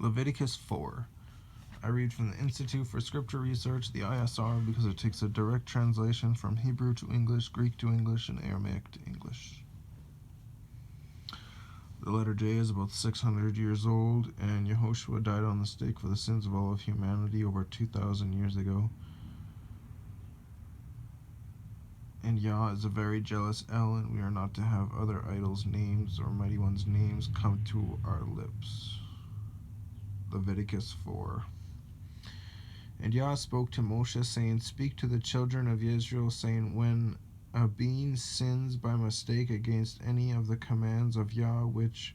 Leviticus 4. I read from the Institute for Scripture Research, the ISR, because it takes a direct translation from Hebrew to English, Greek to English, and Aramaic to English. The letter J is about 600 years old, and Yehoshua died on the stake for the sins of all of humanity over 2,000 years ago. And Yah is a very jealous El, and we are not to have other idols' names or mighty ones' names come to our lips. Leviticus 4. And Yah spoke to Moshe, saying, Speak to the children of Israel, saying, When a being sins by mistake against any of the commands of Yah, which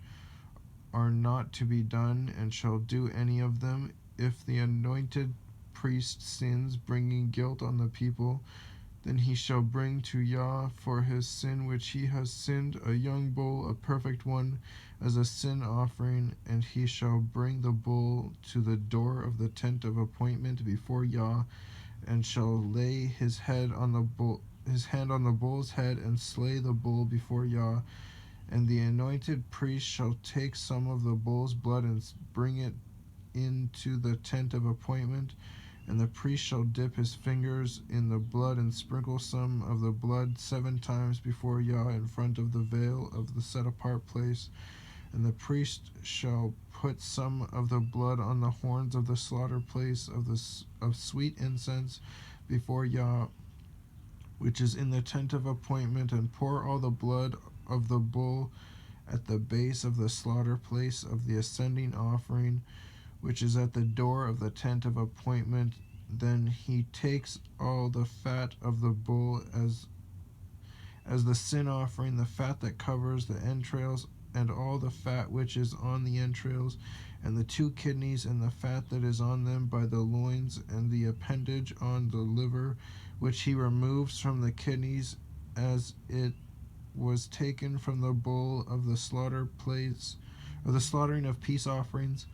are not to be done, and shall do any of them, if the anointed priest sins, bringing guilt on the people, then he shall bring to Yah for his sin which he has sinned a young bull, a perfect one, as a sin offering, and he shall bring the bull to the door of the tent of appointment before Yah, and shall lay his hand on the bull's head, and slay the bull before Yah. And the anointed priest shall take some of the bull's blood and bring it into the tent of appointment. And the priest shall dip his fingers in the blood and sprinkle some of the blood 7 times before Yah in front of the veil of the set-apart place. And the priest shall put some of the blood on the horns of the slaughter place of sweet incense before Yah, which is in the tent of appointment, and pour all the blood of the bull at the base of the slaughter place of the ascending offering, which is at the door of the tent of appointment. Then he takes all the fat of the bull as the sin offering, the fat that covers the entrails, and all the fat which is on the entrails, and the 2 kidneys, and the fat that is on them by the loins, and the appendage on the liver, which he removes from the kidneys, as it was taken from the bull of the slaughter place, or the slaughtering of peace offerings.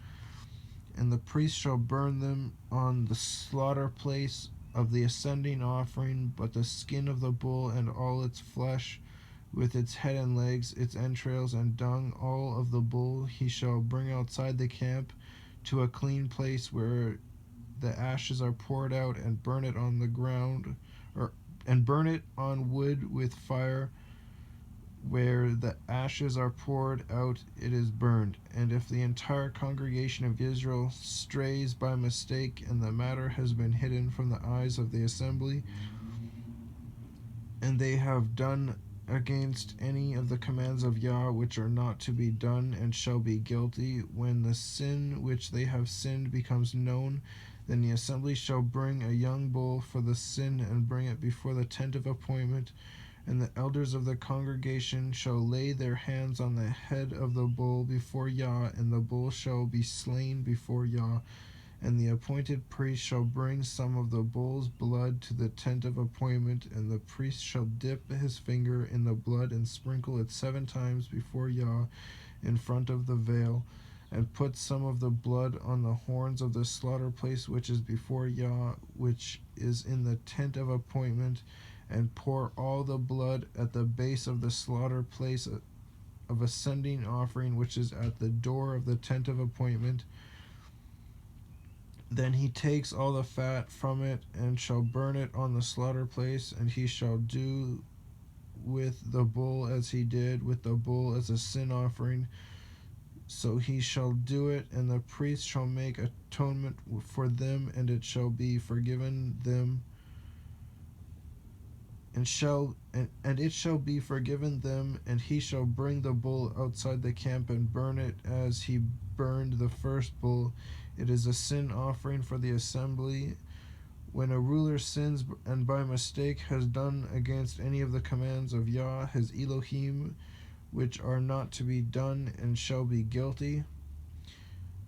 And the priest shall burn them on the slaughter place of the ascending offering, but the skin of the bull and all its flesh, with its head and legs, its entrails and dung, all of the bull, he shall bring outside the camp to a clean place where the ashes are poured out, and burn it on the ground, and burn it on wood with fire. Where the ashes are poured out, it is burned. And if the entire congregation of Israel strays by mistake, and the matter has been hidden from the eyes of the assembly, and they have done against any of the commands of Yah which are not to be done, and shall be guilty, when the sin which they have sinned becomes known, then the assembly shall bring a young bull for the sin, and bring it before the tent of appointment. And the elders of the congregation shall lay their hands on the head of the bull before Yah, and the bull shall be slain before Yah. And the appointed priest shall bring some of the bull's blood to the tent of appointment, and the priest shall dip his finger in the blood and sprinkle it 7 times before Yah in front of the veil, and put some of the blood on the horns of the slaughter place which is before Yah, which is in the tent of appointment, and pour all the blood at the base of the slaughter place of ascending offering, which is at the door of the tent of appointment. Then he takes all the fat from it, and shall burn it on the slaughter place, and he shall do with the bull as he did with the bull as a sin offering. So he shall do it, and the priest shall make atonement for them, and it shall be forgiven them. And it shall be forgiven them, and he shall bring the bull outside the camp and burn it as he burned the first bull. It is a sin offering for the assembly. When a ruler sins and by mistake has done against any of the commands of Yah his Elohim, which are not to be done, and shall be guilty,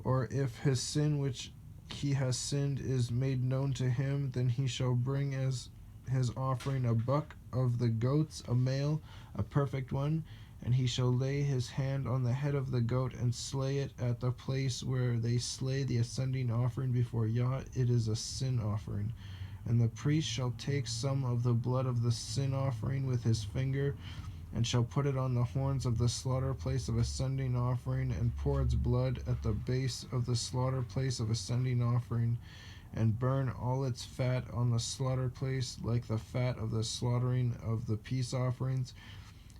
or if his sin which he has sinned is made known to him, then he shall bring as his offering a buck of the goats, a male, a perfect one, and he shall lay his hand on the head of the goat and slay it at the place where they slay the ascending offering before Yah. It is a sin offering. And the priest shall take some of the blood of the sin offering with his finger, and shall put it on the horns of the slaughter place of ascending offering, and pour its blood at the base of the slaughter place of ascending offering, and burn all its fat on the slaughter place, like the fat of the slaughtering of the peace offerings.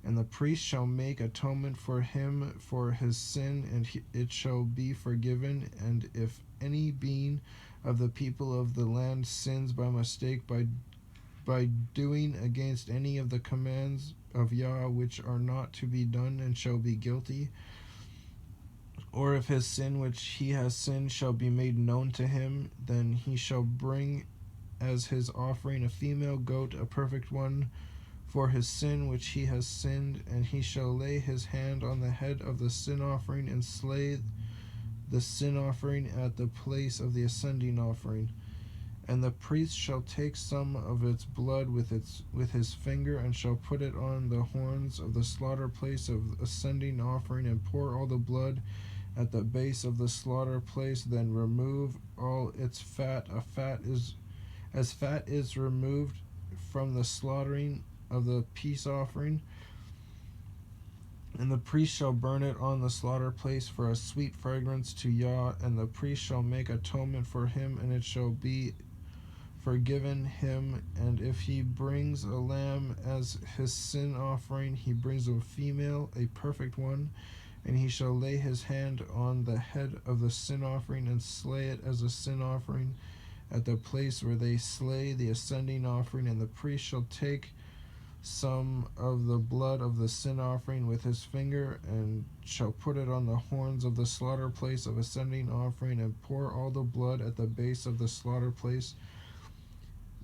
And the priest shall make atonement for him for his sin, and it shall be forgiven. And if any being of the people of the land sins by mistake by doing against any of the commands of Yah which are not to be done, and shall be guilty, or if his sin which he has sinned shall be made known to him, then he shall bring as his offering a female goat, a perfect one, for his sin which he has sinned, and he shall lay his hand on the head of the sin offering, and slay the sin offering at the place of the ascending offering. And the priest shall take some of its blood with his finger, and shall put it on the horns of the slaughter place of ascending offering, and pour all the blood at the base of the slaughter place. Then remove all its fat. Fat is removed from the slaughtering of the peace offering, and the priest shall burn it on the slaughter place for a sweet fragrance to Yah. And the priest shall make atonement for him, and it shall be forgiven him. And if he brings a lamb as his sin offering, he brings a female, a perfect one, and he shall lay his hand on the head of the sin offering, and slay it as a sin offering at the place where they slay the ascending offering. And the priest shall take some of the blood of the sin offering with his finger, and shall put it on the horns of the slaughter place of ascending offering, and pour all the blood at the base of the slaughter place.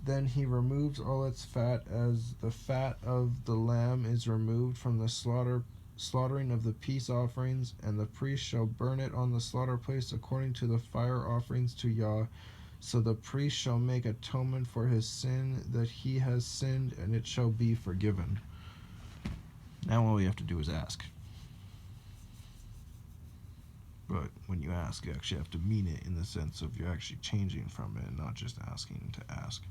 Then he removes all its fat, as the fat of the lamb is removed from the slaughtering of the peace offerings. And the priest shall burn it on the slaughter place according to the fire offerings to Yah. So the priest shall make atonement for his sin that he has sinned, and it shall be forgiven. Now all we have to do is ask. But when you ask, you actually have to mean it, in the sense of you're actually changing from it, and not just asking to ask.